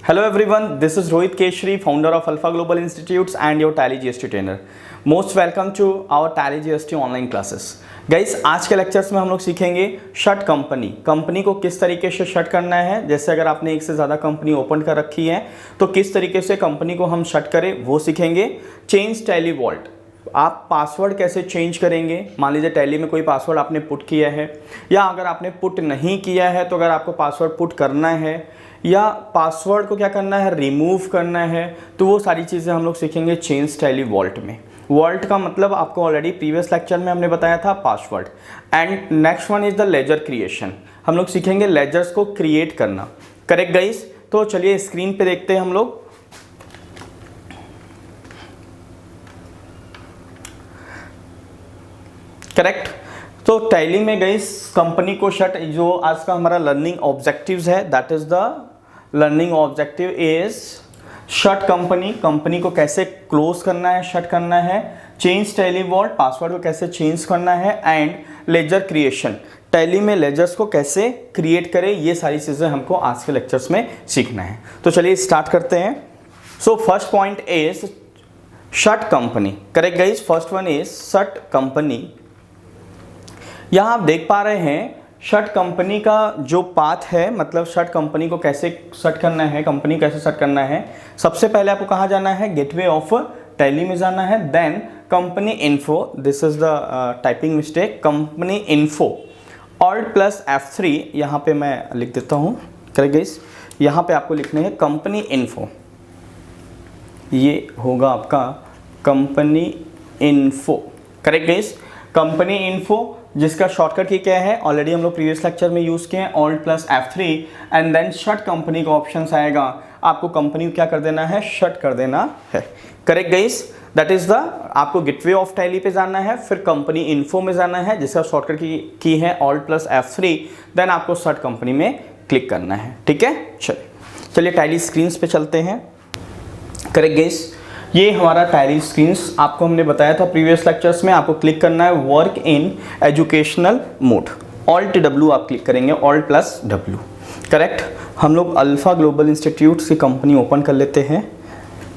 Hello everyone, this is Rohit Keshri, founder of Alpha Global Institutes and your Tally GST trainer. Most welcome to our Tally GST online classes. Guys आज के lectures में हम लोग सीखेंगे shut company को किस तरीके से शट करना है। जैसे अगर आपने एक से ज़्यादा कंपनी ओपन कर रखी है तो किस तरीके से कंपनी को हम शट करें वो सीखेंगे। चेंज टैली वॉल्ट, आप पासवर्ड कैसे चेंज करेंगे। मान लीजिए टैली में कोई पासवर्ड आपने पुट किया है या अगर आपने पुट नहीं किया है तो अगर आपको पासवर्ड पुट करना है या पासवर्ड को क्या करना है, रिमूव करना है, तो वो सारी चीज़ें हम लोग सीखेंगे चेंज टैली वॉल्ट में। वॉल्ट का मतलब आपको ऑलरेडी प्रीवियस लेक्चर में हमने बताया था password. And next one is the laser creation, हम लोग सीखेंगे लेजर्स को क्रिएट करना। करेक्ट गाइस, तो चलिए स्क्रीन पे देखते हैं हम लोग। करेक्ट, तो टैली में गाइस कंपनी को शट, जो आज का हमारा लर्निंग ऑब्जेक्टिव्स है, that is the learning objective is shut company को कैसे क्लोज करना है, शट करना है। चेंज टैली वॉल्ट, पासवर्ड को कैसे चेंज करना है। एंड लेजर क्रिएशन, टैली में लेजर्स को कैसे क्रिएट करें, ये सारी चीज़ें हमको आज के लेक्चर्स में सीखना है। तो चलिए स्टार्ट करते हैं। So first point is shut company. Correct guys, first one is shut company. यहाँ आप देख पा रहे हैं शट कंपनी का जो पाथ है, मतलब शट कंपनी को कैसे शट करना है, कंपनी कैसे शट करना है। सबसे पहले आपको कहाँ जाना है, गेटवे ऑफ टैली में जाना है। Then company info, this is the typing mistake, company info alt plus F3 यहाँ पे मैं लिख देता हूँ। करेक्ट गाइस, यहाँ पे आपको लिखने हैं कंपनी इन्फो, ये होगा आपका company info. Correct guys, company info जिसका शॉर्टकट की क्या है, ऑलरेडी हम लोग प्रीवियस लेक्चर में यूज़ किए हैं, alt plus F3 and then shut company का ऑप्शन आएगा। आपको कंपनी को क्या कर देना है, शट कर देना है। Correct guys, that is the, आपको गेटवे ऑफ टैली पे जाना है, फिर कंपनी इन्फो में जाना है जिसका शॉर्टकट की है ऑल्ट प्लस F3, देन आपको शट कंपनी में क्लिक करना है। ठीक है, चलिए टैली स्क्रीन पे चलते हैं। करेक्ट गाइस, ये हमारा टैली स्क्रीन्स आपको हमने बताया था प्रीवियस लेक्चर्स में। आपको क्लिक करना है work in educational mode, alt W आप क्लिक करेंगे, ऑल्ट प्लस W। करेक्ट, हम लोग अल्फा ग्लोबल इंस्टीट्यूट्स की कंपनी ओपन कर लेते हैं।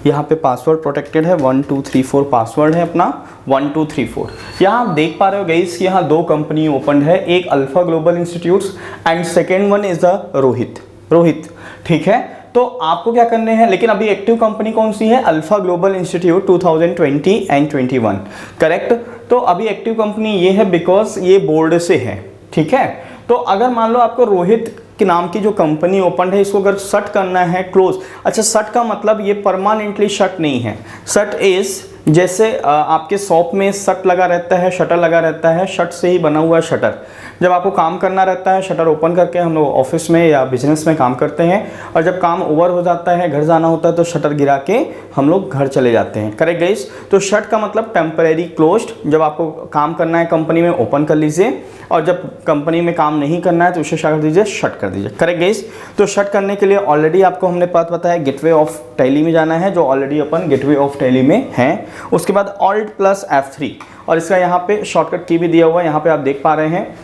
यहाँ पे पासवर्ड प्रोटेक्टेड है, 1 2 3 4 पासवर्ड है अपना, 1 2 3 4। यहाँ आप देख पा रहे हो गाइस कि यहाँ दो कंपनी ओपन है, एक alpha global institutes and second one is the Rohit. ठीक है, तो आपको क्या करने हैं, लेकिन अभी एक्टिव कंपनी कौन सी है, alpha global institute 2020 and 21। Correct, तो अभी एक्टिव कंपनी ये है बिकॉज ये बोर्ड से है। ठीक है, तो अगर मान लो आपको रोहित के नाम की जो कंपनी ओपन है, इसको अगर शट करना है, क्लोज। अच्छा, शट का मतलब ये परमानेंटली शट नहीं है। शट इज जैसे आपके शॉप में शट लगा रहता है, शटर लगा रहता है, शट से ही बना हुआ है शटर। जब आपको काम करना रहता है, शटर ओपन करके हम लोग ऑफिस में या बिजनेस में काम करते हैं, और जब काम ओवर हो जाता है, घर जाना होता है, तो शटर गिरा के हम लोग घर चले जाते हैं। करेक्ट गाइस, तो शट का मतलब टेम्परेरी क्लोज्ड। जब आपको काम करना है कंपनी में, ओपन कर लीजिए, और जब कंपनी में काम नहीं करना है तो उसे क्या कर दीजिए, शट कर दीजिए। करेक्ट गाइस, तो शट करने के लिए ऑलरेडी आपको हमने बात बताया, गेटवे ऑफ टैली में जाना है, जो already upon gateway of tally में है। उसके बाद ऑल्ट प्लस F3, और इसका यहाँ पे शॉर्टकट की भी दिया हुआ है, यहाँ पे आप देख पा रहे हैं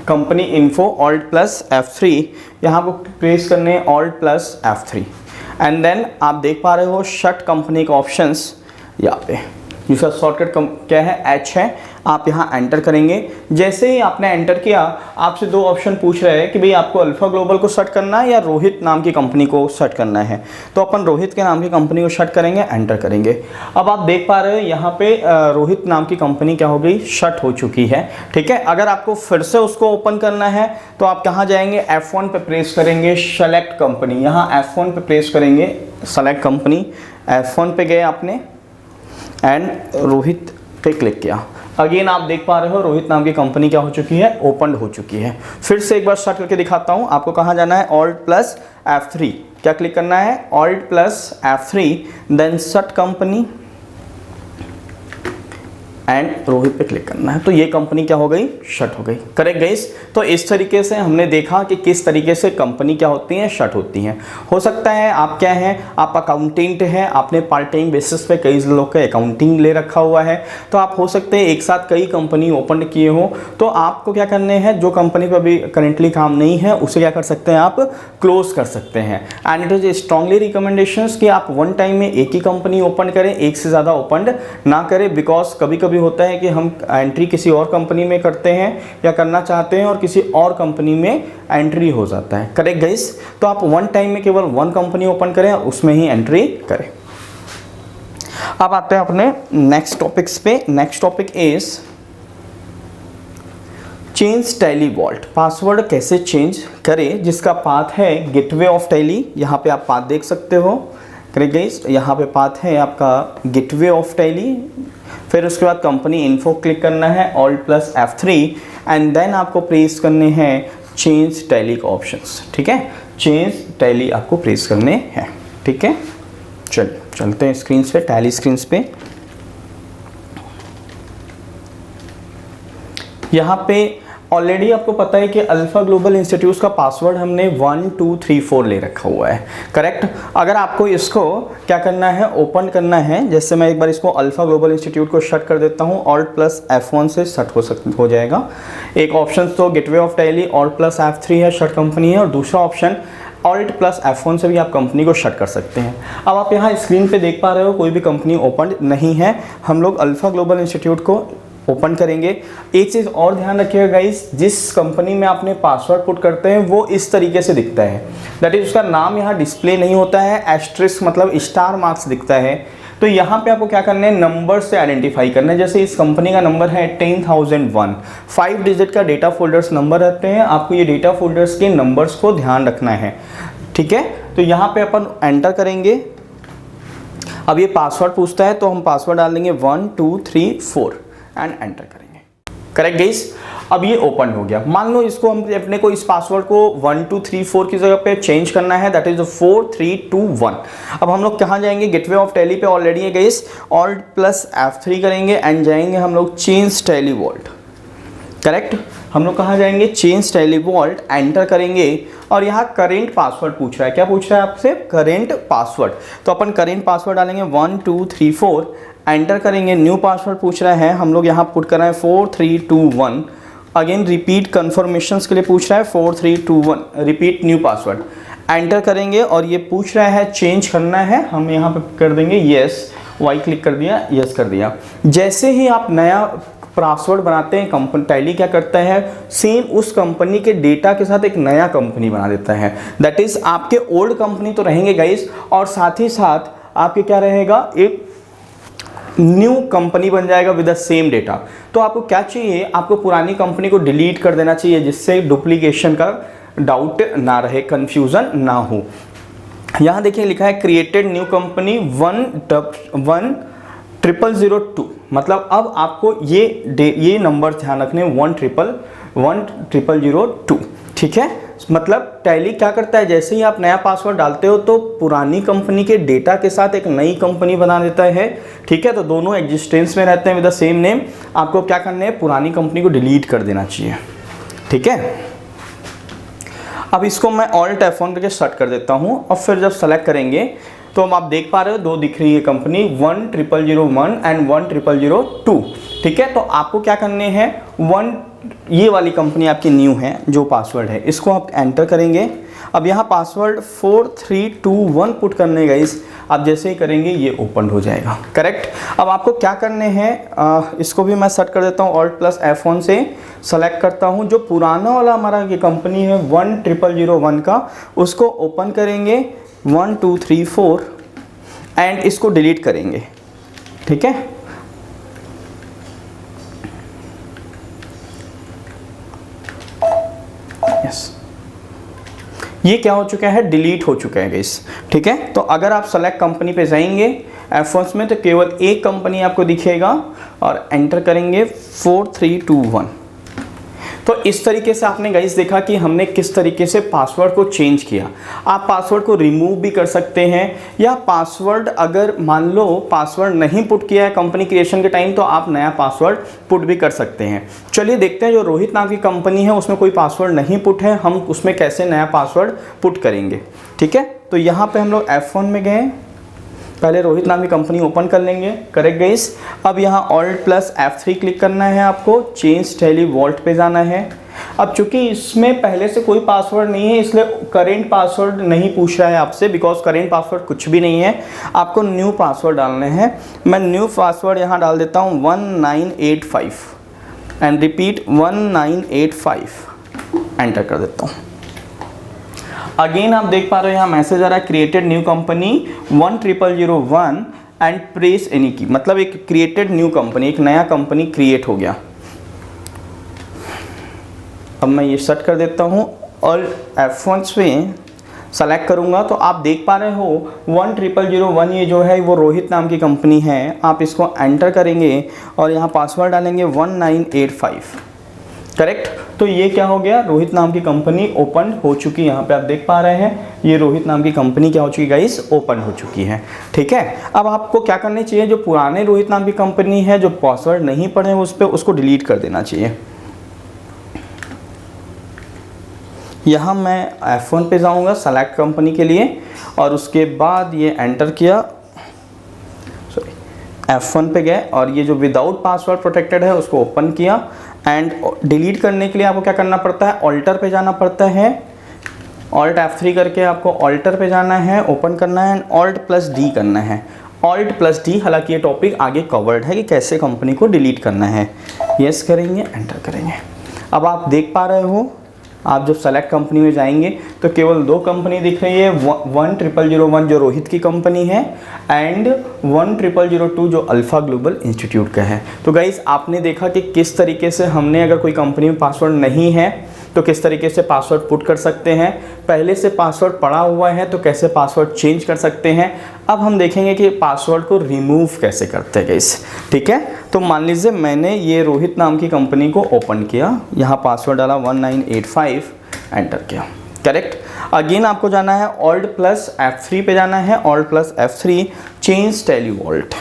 company info alt plus F3, यहाँ को प्रेस करने हैं alt plus F3 and then आप देख पा रहे हो शट कंपनी का ऑप्शंस यहाँ पे, जिसका शॉर्टकट क्या है, H है। आप यहाँ एंटर करेंगे। जैसे ही आपने एंटर किया, आपसे दो ऑप्शन पूछ रहे हैं कि भाई आपको अल्फा ग्लोबल को शट करना है या रोहित नाम की कंपनी को शट करना है। तो अपन रोहित के नाम की कंपनी को शट करेंगे, एंटर करेंगे। अब आप देख पा रहे हो यहाँ पे रोहित नाम की कंपनी क्या हो गई, शट हो चुकी है। ठीक है, अगर आपको फिर से उसको ओपन करना है तो आप कहाँ जाएंगे, F1 पे प्रेस करेंगे, सेलेक्ट कंपनी। यहाँ F1 पे प्रेस करेंगे, सेलेक्ट कंपनी, F1 पे गए आपने एंड रोहित पे क्लिक किया। अगेन आप देख पा रहे हो रोहित नाम की कंपनी क्या हो चुकी है, ओपन हो चुकी है। फिर से एक बार शट करके दिखाता हूं। आपको कहां जाना है, ऑल्ट प्लस F3, क्या क्लिक करना है, alt plus F3, then shut company, and Rohit पे क्लिक करना है, तो ये कंपनी क्या हो गई, शट हो गई। Correct guys. तो इस तरीके से हमने देखा कि किस तरीके से कंपनी क्या होती हैं, शट होती हैं। हो सकता है आप क्या हैं, आप अकाउंटेंट हैं, आपने पार्ट टाइम बेसिस पे कई लोग का अकाउंटिंग ले रखा हुआ है, तो आप हो सकते हैं एक साथ कई कंपनी ओपन किए हो, तो आपको क्या करने हैं, जो कंपनी पर अभी करेंटली काम नहीं है उसे क्या कर सकते हैं, आप क्लोज कर सकते हैं। And it is strongly recommendations कि आप वन टाइम में एक ही कंपनी ओपन करें, एक से ज़्यादा ओपन ना करें, बिकॉज कभी कभी होता है कि हम एंट्री किसी और कंपनी में करते हैं या करना चाहते हैं और किसी और कंपनी में एंट्री हो जाता है। Correct guys. तो आप वन टाइम में केवल वन कंपनी ओपन करें, उसमें ही एंट्री करें। अब आते हैं अपने नेक्स्ट टॉपिक्स पे। Next topic is change Tally vault. Password कैसे चेंज करें, जिसका पाथ है गेटवे ऑफ टैली। यहाँ पे आप पाथ देख सकते हो। Correct guys. यहाँ पे पाथ है आपका गेटवे ऑफ टैली, फिर उसके बाद कंपनी इन्फो क्लिक करना है, alt plus F3 and then आपको प्रेस करने हैं चेंज टैली के ऑप्शंस। ठीक है, चेंज टैली आपको प्रेस करने हैं। ठीक है, चलिए चलते हैं स्क्रीन पे, टैली स्क्रीन पे। यहाँ पे ऑलरेडी आपको पता है कि अल्फा ग्लोबल इंस्टीट्यूट का पासवर्ड हमने 1 2 3 4 ले रखा हुआ है। करेक्ट। अगर आपको इसको क्या करना है, ओपन करना है, जैसे मैं एक बार इसको अल्फा ग्लोबल इंस्टीट्यूट को शट कर देता हूँ, ऑल्ट प्लस F1 से शट हो जाएगा। एक ऑप्शन तो gateway of tally alt plus F3 है, शट कंपनी है, और दूसरा ऑप्शन ऑल्ट प्लस F1 से भी आप कंपनी को शट कर सकते हैं। अब आप यहाँ स्क्रीन पे देख पा रहे हो कोई भी कंपनी ओपन नहीं है। हम लोग अल्फा ग्लोबल इंस्टीट्यूट को ओपन करेंगे। एक चीज़ और ध्यान रखिएगा गाइस, जिस कंपनी में आपने पासवर्ड पुट करते हैं वो इस तरीके से दिखता है, दैट इज उसका नाम यहाँ डिस्प्ले नहीं होता है, एस्ट्रिस्क मतलब स्टार मार्क्स दिखता है। तो यहाँ पे आपको क्या करना है, नंबर से आइडेंटिफाई करना है। जैसे इस कंपनी का नंबर है 10001, 5 डिजिट का डेटा फोल्डर्स नंबर रहते हैं, आपको ये डेटा फोल्डर्स के नंबर्स को ध्यान रखना है। ठीक है, तो यहाँ पे अपन एंटर करेंगे। अब ये पासवर्ड पूछता है तो हम पासवर्ड डाल देंगे 1 2 3 4 एंड एंटर करेंगे। Correct guys. अब ये ओपन हो गया। मान लो इसको हम अपने को इस पासवर्ड को 1 2 3 4 की जगह पे चेंज करना है, दैट इज 4 3 2 1। अब हम लोग कहाँ जाएंगे, गेटवे ऑफ टैली पे ऑलरेडी है गाइस, ऑल्ट प्लस F3 करेंगे एंड जाएंगे हम लोग चेंज टैली वॉल्ट। करेक्ट। हम लोग कहाँ जाएंगे, चेंज टैली वॉल्ट, एंटर करेंगे और यहाँ करेंट पासवर्ड पूछ रहा है। क्या पूछ रहा है आपसे, करेंट पासवर्ड। तो अपन करेंट पासवर्ड डालेंगे 1 2 3 4, एंटर करेंगे। न्यू पासवर्ड पूछ रहा है, हम लोग यहाँ पुट कर रहे हैं 4 3 2 1। अगेन रिपीट कन्फर्मेशन के लिए पूछ रहा है 4 3 2 1, रिपीट न्यू पासवर्ड, एंटर करेंगे। और ये पूछ रहा है चेंज करना है, हम यहाँ पे कर देंगे येस, वाई क्लिक कर दिया, येस कर दिया। जैसे ही आप नया पासवर्ड बनाते हैं, कंपनी टैली क्या करता है, सेम उस कंपनी के डेटा के साथ एक नया कंपनी बना देता है। दैट इज आपके ओल्ड कंपनी तो रहेंगे गाइस, और साथ ही साथ आपके क्या रहेगा, एक न्यू कंपनी बन जाएगा विद द सेम डेटा। तो आपको क्या चाहिए, आपको पुरानी कंपनी को डिलीट कर देना चाहिए, जिससे डुप्लीकेशन का डाउट ना रहे, कंफ्यूजन ना हो। यहाँ देखिए लिखा है क्रिएटेड न्यू कंपनी 10002, मतलब अब आपको ये नंबर ध्यान रखने 10002। ठीक है, मतलब टैली क्या करता है, जैसे ही आप नया पासवर्ड डालते हो तो पुरानी कंपनी के डेटा के साथ एक नई कंपनी बना देता है। ठीक है, तो दोनों एग्जिस्टेंस में रहते हैं विद द सेम नेम। आपको क्या करना है, पुरानी कंपनी को डिलीट कर देना चाहिए। ठीक है, अब इसको मैं ऑल्ट F1 करके शट कर देता हूँ और फिर जब सेलेक्ट करेंगे तो हम आप देख पा रहे हो दो दिख रही है कंपनी, 10001 एंड 10002। ठीक है, तो आपको क्या करने हैं, ये वाली कंपनी आपकी न्यू है, जो पासवर्ड है इसको आप एंटर करेंगे। अब यहाँ पासवर्ड 4321 पुट करने गाइस, आप जैसे ही करेंगे ये ओपन हो जाएगा। करेक्ट। अब आपको क्या करने हैं, इसको भी मैं सेट कर देता हूँ, ऑल्ट प्लस F1 से सेलेक्ट करता हूँ। जो पुराना वाला हमारा ये कंपनी है 10001 का, उसको ओपन करेंगे 1 2 3 4 एंड इसको डिलीट करेंगे। ठीक है, यस, ये क्या हो चुका है, डिलीट हो चुका है गाइस। ठीक है, तो अगर आप सेलेक्ट कंपनी पे जाएंगे F1 में तो केवल एक कंपनी आपको दिखेगा और एंटर करेंगे 4321। तो इस तरीके से आपने गाइस देखा कि हमने किस तरीके से पासवर्ड को चेंज किया। आप पासवर्ड को रिमूव भी कर सकते हैं, या पासवर्ड अगर मान लो पासवर्ड नहीं पुट किया है कंपनी क्रिएशन के टाइम, तो आप नया पासवर्ड पुट भी कर सकते हैं। चलिए देखते हैं, जो रोहित नाम की कंपनी है उसमें कोई पासवर्ड नहीं पुट है, हम उसमें कैसे नया पासवर्ड पुट करेंगे। ठीक है, तो यहाँ पे हम लोग F1 में गए, पहले रोहित नाम की कंपनी ओपन कर लेंगे। Correct guys. अब यहाँ Alt+F3 क्लिक करना है, आपको चेंज टैली वॉल्ट पे जाना है। अब चूंकि इसमें पहले से कोई पासवर्ड नहीं है, इसलिए करेंट पासवर्ड नहीं पूछ रहा है आपसे, बिकॉज करेंट पासवर्ड कुछ भी नहीं है, आपको न्यू पासवर्ड डालने हैं। मैं न्यू पासवर्ड यहाँ डाल देता हूँ 1985 एंड रिपीट 1985, एंटर कर देता हूँ। अगेन आप देख पा रहे हो यहाँ मैसेज आ रहा है, created new company 10001 and press any की, मतलब एक क्रिएटेड न्यू कंपनी, एक नया कंपनी क्रिएट हो गया। अब मैं ये सेट कर देता हूँ और F1 पे सेलेक्ट करूँगा, तो आप देख पा रहे हो 10001 ये जो है वो रोहित नाम की कंपनी है। आप इसको एंटर करेंगे और यहाँ पासवर्ड डालेंगे 1985। करेक्ट, तो ये क्या हो गया, रोहित नाम की कंपनी ओपन हो चुकी है। यहाँ पे आप देख पा रहे हैं ये रोहित नाम की कंपनी क्या हो चुकी है गाइस, ओपन हो चुकी है। ठीक है, अब आपको क्या करना चाहिए, जो पुराने रोहित नाम की कंपनी है, जो पासवर्ड नहीं पढ़े उस पर उसको डिलीट कर देना चाहिए। यहाँ मैं F1 पे जाऊँगा सेलेक्ट कंपनी के लिए, और उसके बाद ये एंटर किया, सॉरी F1 पे गए और ये जो विदाउट पासवर्ड प्रोटेक्टेड है उसको ओपन किया। एंड डिलीट करने के लिए आपको क्या करना पड़ता है, ऑल्टर पे जाना पड़ता है, Alt+F3 करके आपको ऑल्टर पे जाना है, ओपन करना है, Alt+D करना है। Alt+D, हालांकि ये टॉपिक आगे कवर्ड है कि कैसे कंपनी को डिलीट करना है। यस करेंगे, एंटर करेंगे। अब आप देख पा रहे हो, आप जब सेलेक्ट कंपनी में जाएंगे तो केवल दो कंपनी दिख रही है, 10001 जो रोहित की कंपनी है एंड 10002 जो अल्फा ग्लोबल इंस्टीट्यूट का है। तो गाइस आपने देखा कि किस तरीके से हमने, अगर कोई कंपनी में पासवर्ड नहीं है तो किस तरीके से पासवर्ड पुट कर सकते हैं, पहले से पासवर्ड पड़ा हुआ है तो कैसे पासवर्ड चेंज कर सकते हैं। अब हम देखेंगे कि पासवर्ड को रिमूव कैसे करते हैं गाइस। ठीक है, तो मान लीजिए मैंने ये रोहित नाम की कंपनी को ओपन किया, यहाँ पासवर्ड डाला 1985, एंटर किया। करेक्ट, अगेन आपको जाना है Alt+F3 पे जाना है, Alt+F3 change Tally vault,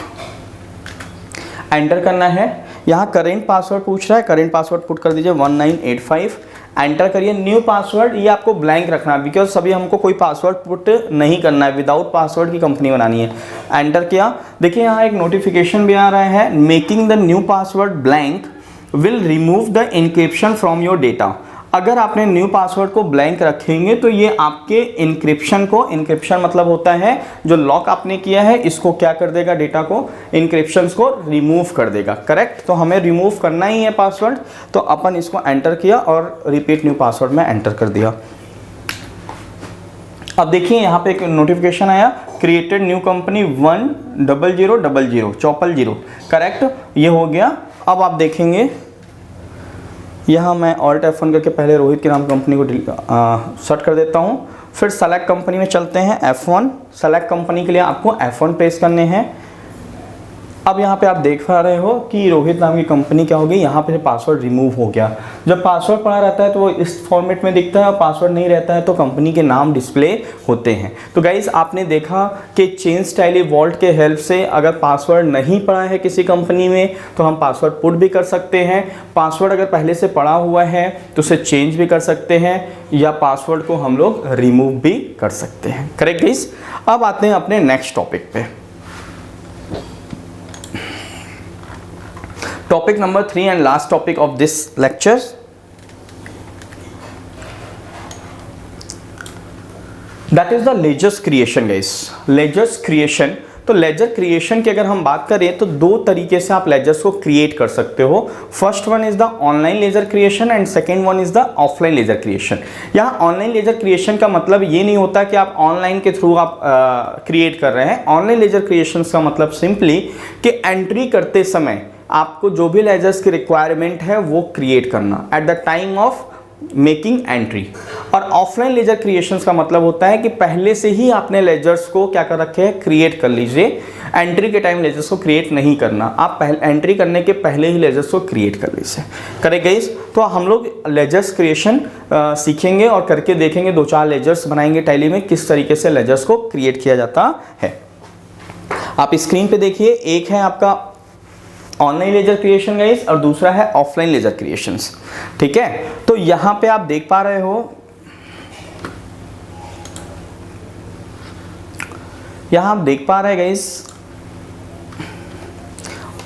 enter करना है। यहाँ करेंट पासवर्ड पूछ रहा है, करेंट पासवर्ड पुट कर दीजिए 1985, एंटर करिए। न्यू पासवर्ड ये आपको ब्लैंक रखना है, बिकॉज सभी हमको कोई पासवर्ड पुट नहीं करना है, विदाउट पासवर्ड की कंपनी बनानी है। एंटर किया, देखिए यहाँ एक नोटिफिकेशन भी आ रहा है, making the new password blank will remove the encryption from your data. अगर आपने न्यू पासवर्ड को ब्लैंक रखेंगे तो ये आपके इंक्रिप्शन को, इंक्रिप्शन मतलब होता है जो लॉक आपने किया है इसको क्या कर देगा, डेटा को, इंक्रिप्शंस को रिमूव कर देगा। करेक्ट, तो हमें रिमूव करना ही है पासवर्ड, तो अपन इसको एंटर किया और रिपीट न्यू पासवर्ड में एंटर कर दिया। अब देखिए यहाँ पे एक नोटिफिकेशन आया, क्रिएटेड न्यू कंपनी 1000000। करेक्ट, ये हो गया। अब आप देखेंगे यहाँ मैं Alt+F1 करके पहले रोहित के नाम कंपनी को सर्च कर देता हूँ, फिर सेलेक्ट कंपनी में चलते हैं। F1 सेलेक्ट कंपनी के लिए आपको F1 प्रेस करने हैं। अब यहाँ पे आप देख पा रहे हो कि रोहित नाम की कंपनी क्या होगी, यहाँ पे पासवर्ड रिमूव हो गया। जब पासवर्ड पड़ा रहता है तो वो इस फॉर्मेट में दिखता है, और पासवर्ड नहीं रहता है तो कंपनी के नाम डिस्प्ले होते हैं। तो गाइज आपने देखा कि चेंज टैली वॉल्ट के हेल्प से अगर पासवर्ड नहीं पड़ा है किसी कंपनी में तो हम पासवर्ड पुट भी कर सकते हैं। पासवर्ड अगर पहले से पड़ा हुआ है तो उसे चेंज भी कर सकते हैं, या पासवर्ड को हम लोग रिमूव भी कर सकते हैं। करेक्ट गाइज, अब आते हैं अपने नेक्स्ट टॉपिक पे। Topic number 3 and last topic of this lecture, that is the ledgers creation guys। ledgers creation, तो लेजर क्रिएशन की अगर हम बात करें तो दो तरीके से आप लेजर्स को क्रिएट कर सकते हो। First one is the online laser creation and second one is the offline laser creation. यहाँ ऑनलाइन लेजर क्रिएशन का मतलब ये नहीं होता कि आप ऑनलाइन के थ्रू आप क्रिएट कर रहे हैं। ऑनलाइन लेजर क्रिएशन का मतलब सिंपली कि एंट्री करते समय आपको जो भी लेजर्स की रिक्वायरमेंट है वो क्रिएट करना at the time of making entry. और ऑफलाइन लेजर क्रिएशंस का मतलब होता है कि पहले से ही आपने लेजर्स को क्या कर रखे हैं, क्रिएट कर लीजिए। एंट्री के टाइम लेजर्स को क्रिएट नहीं करना, आप एंट्री करने के पहले ही लेजर्स को क्रिएट कर लीजिए। Correct guys? तो हम लोग लेजर्स क्रिएशन सीखेंगे और करके देखेंगे, 2-4 लेजर्स बनाएंगे टैली में, किस तरीके से लेजर्स को क्रिएट किया जाता है। आप स्क्रीन पे देखिए, एक है आपका ऑनलाइन लेजर क्रिएशन गाइस और दूसरा है ऑफलाइन लेजर क्रिएशंस। ठीक है, तो यहां पे आप देख पा रहे हो, यहां आप देख पा रहे हैं guys,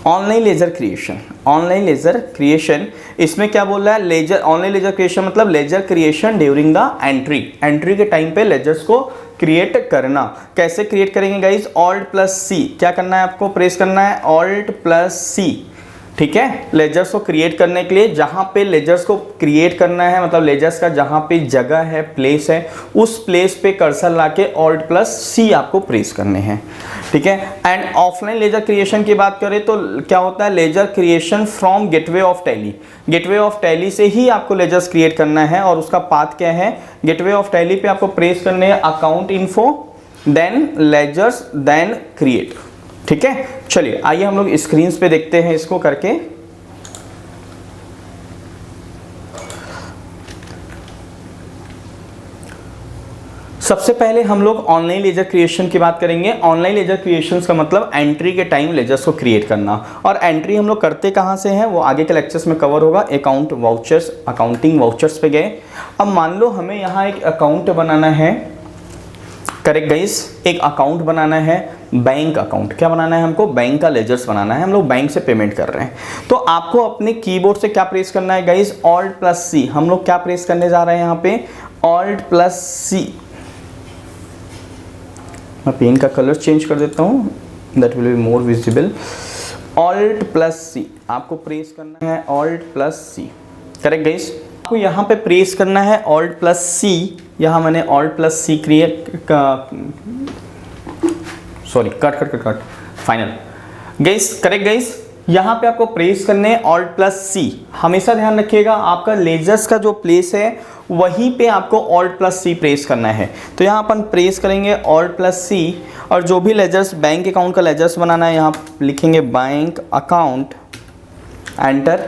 online laser creation. Online laser creation, इसमें क्या बोल रहा है, लेजर ऑनलाइन लेजर क्रिएशन मतलब laser creation during the entry. Entry के टाइम पे लेजर्स को क्रिएट करना। कैसे क्रिएट करेंगे गाइस? Alt+C, क्या करना है आपको, प्रेस करना है Alt+C। ठीक है, लेजर्स को क्रिएट करने के लिए जहां पे लेजर्स को क्रिएट करना है, मतलब लेजर्स का जहां पे जगह है, प्लेस है, उस प्लेस पे कर्सर लाके Alt+C आपको प्रेस करने हैं। ठीक है, एंड ऑफलाइन लेजर क्रिएशन की बात करें तो क्या होता है, laser creation from gateway of tally. Gateway of tally से ही आपको लेजर्स क्रिएट करना है और उसका पाथ क्या है, गेटवे ऑफ टैली पे आपको प्रेस करने हैं account info, then ledgers, then create. ठीक है, चलिए आइए हम लोग स्क्रीन पे देखते हैं इसको करके। सबसे पहले हम लोग ऑनलाइन लेजर क्रिएशन की बात करेंगे। ऑनलाइन लेजर क्रिएशन का मतलब एंट्री के टाइम लेजर्स को क्रिएट करना, और एंट्री हम लोग करते कहाँ से हैं वो आगे के लेक्चर्स में कवर होगा। अकाउंट वाउचर्स, अकाउंटिंग वाउचर्स पे गए। अब मान लो हमें यहाँ एक अकाउंट बनाना है। करेक्ट गाइस, एक अकाउंट बनाना है, बैंक अकाउंट। क्या बनाना है हमको, बैंक का लेजर्स बनाना है। हम लोग बैंक से पेमेंट कर रहे हैं, तो आपको अपने कीबोर्ड से क्या प्रेस करना है गाइस, Alt+C। हम लोग क्या प्रेस करने जा रहे हैं यहाँ पे, Alt+C। मैं पेन का कलर चेंज कर देता हूँ, that will be more visible. Alt+C आपको प्रेस करना है, Alt+C। करेक्ट गाइस, आपको यहाँ पे प्रेस करना है Alt+C। यहाँ मैंने Alt+C create cut final guys. Correct guys, यहाँ पे आपको प्रेस करने हैं Alt+C। हमेशा ध्यान रखिएगा, आपका लेजर्स का जो प्लेस है वहीं पे आपको Alt+C प्रेस करना है। तो यहाँ अपन प्रेस करेंगे Alt+C, और जो भी लेजर्स, बैंक अकाउंट का लेजर्स बनाना है, यहाँ लिखेंगे बैंक अकाउंट, एंटर,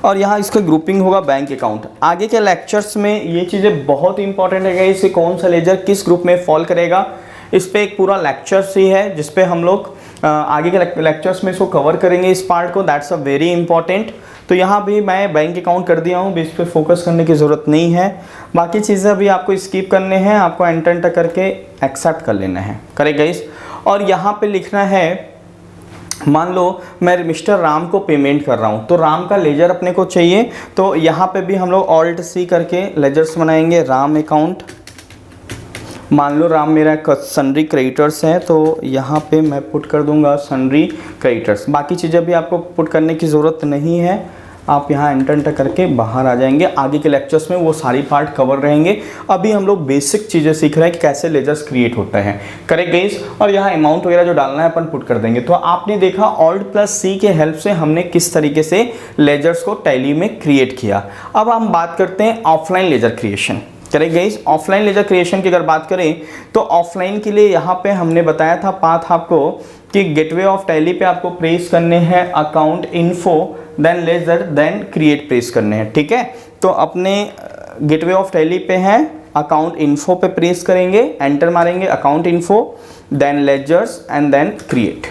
और यहाँ इसका ग्रुपिंग होगा बैंक अकाउंट। आगे के लेक्चर्स में ये चीज़ें बहुत इंपॉर्टेंट है, इसे कौन सा लेजर किस ग्रुप में फॉल करेगा, इस पे एक पूरा लेक्चर्स ही है जिस पे हम लोग आगे के लेक्चर्स में इसको कवर करेंगे, इस पार्ट को। That's a very important. तो यहाँ भी मैं बैंक अकाउंट कर दिया हूँ, इस पर फोकस करने की ज़रूरत नहीं है। बाकी चीज़ें अभी आपको स्किप करने हैं, आपको एंटर करके एक्सेप्ट कर लेना है। करेक्ट गाइस, और यहाँ पे लिखना है, मान लो मैं मिस्टर राम को पेमेंट कर रहा हूँ, तो राम का लेजर अपने को चाहिए। तो यहाँ पे भी हम लोग Alt+C करके लेजर्स बनाएंगे, राम अकाउंट। मान लो राम मेरा सन्ड्री क्रेडिटर्स है, तो यहाँ पे मैं पुट कर दूंगा सन्ड्री क्रेडिटर्स। बाकी चीज़ें भी आपको पुट करने की ज़रूरत नहीं है, आप यहाँ एंटर करके बाहर आ जाएंगे। आगे के लेक्चर्स में वो सारी पार्ट कवर रहेंगे। अभी हम लोग बेसिक चीज़ें सीख रहे हैं कि कैसे लेजर्स क्रिएट होता है। करेक्ट गाइस, और यहाँ अमाउंट वगैरह जो डालना है अपन पुट कर देंगे। तो आपने देखा Alt+C के हेल्प से हमने किस तरीके से लेजर्स को टैली में क्रिएट किया। अब हम बात करते हैं offline laser creation. Correct guys, offline laser creation की अगर बात करें तो ऑफलाइन के लिए यहाँ पे हमने बताया था पाथ आपको कि गेटवे ऑफ टैली पे आपको प्रेस करने हैं account info, then ledger, then create press करने हैं। ठीक है, तो अपने गेटवे ऑफ टैली पे हैं, अकाउंट इन्फो पे प्रेस करेंगे, एंटर मारेंगे, account info, then ledgers and then create.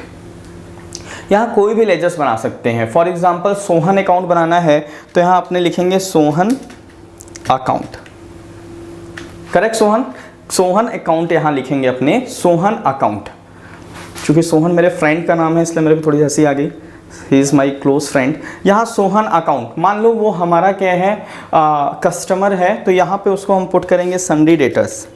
यहाँ कोई भी लेजर्स बना सकते हैं। फॉर एग्जांपल सोहन अकाउंट बनाना है, तो यहाँ अपने लिखेंगे Sohan account. Correct, Sohan account यहाँ लिखेंगे अपने, सोहन अकाउंट। क्योंकि सोहन मेरे फ्रेंड का नाम है इसलिए मेरे को थोड़ी हंसी आ गई, he is my close friend. यहाँ सोहन अकाउंट, मान लो वो हमारा क्या है, कस्टमर है, तो यहाँ पे उसको हम पुट करेंगे सन्ड्री डेटर्स,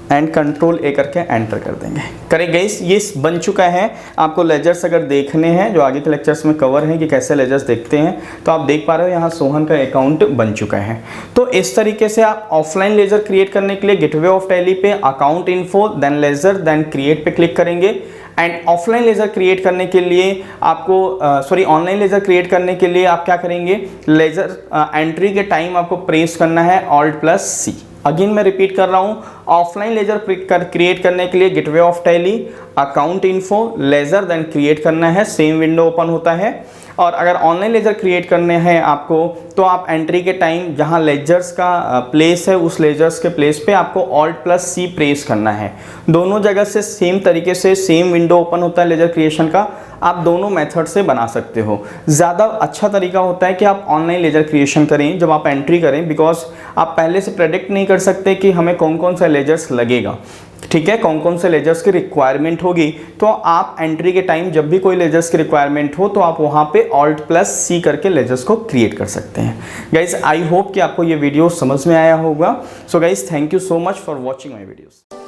एंड कंट्रोल ए करके एंटर कर देंगे। करेक्ट गाइस, ये बन चुका है। आपको लेजर्स अगर देखने हैं जो आगे के लेक्चर्स में कवर हैं कि कैसे लेजर्स देखते हैं, तो आप देख पा रहे हो यहाँ सोहन का अकाउंट बन चुका है। तो इस तरीके से आप ऑफलाइन लेजर क्रिएट करने के लिए गेटवे ऑफ टैली पे account info, then ledger, then create पे क्लिक करेंगे, एंड ऑफलाइन लेज़र क्रिएट करने के लिए आपको ऑनलाइन लेज़र क्रिएट करने के लिए आप क्या करेंगे, लेज़र एंट्री के टाइम आपको प्रेस करना है Alt+C। अगेन मैं रिपीट कर रहा हूँ, ऑफलाइन लेज़र क्रिएट करने के लिए gateway of Tally, account info, ledger, then create करना है, सेम विंडो ओपन होता है। और अगर ऑनलाइन लेज़र क्रिएट करने हैं आपको, तो आप एंट्री के टाइम जहां लेजर्स का प्लेस है उस लेजर्स के प्लेस पे आपको Alt+C प्रेस करना है। दोनों जगह से सेम तरीके से सेम विंडो ओपन होता है लेज़र क्रिएशन का। आप दोनों मेथड से बना सकते हो। ज़्यादा अच्छा तरीका होता है कि आप ऑनलाइन लेज़र क्रिएशन करें जब आप एंट्री करें, बिकॉज आप पहले से प्रेडिक्ट नहीं कर सकते कि हमें कौन कौन सा लेजर्स लगेगा, ठीक है, कौन कौन से लेजर्स की रिक्वायरमेंट होगी। तो आप एंट्री के टाइम जब भी कोई लेजर्स की रिक्वायरमेंट हो तो आप वहाँ पे Alt+C करके लेजर्स को क्रिएट कर सकते हैं। गाइज आई होप कि आपको ये वीडियो समझ में आया होगा। So guys thank you so much for watching my videos.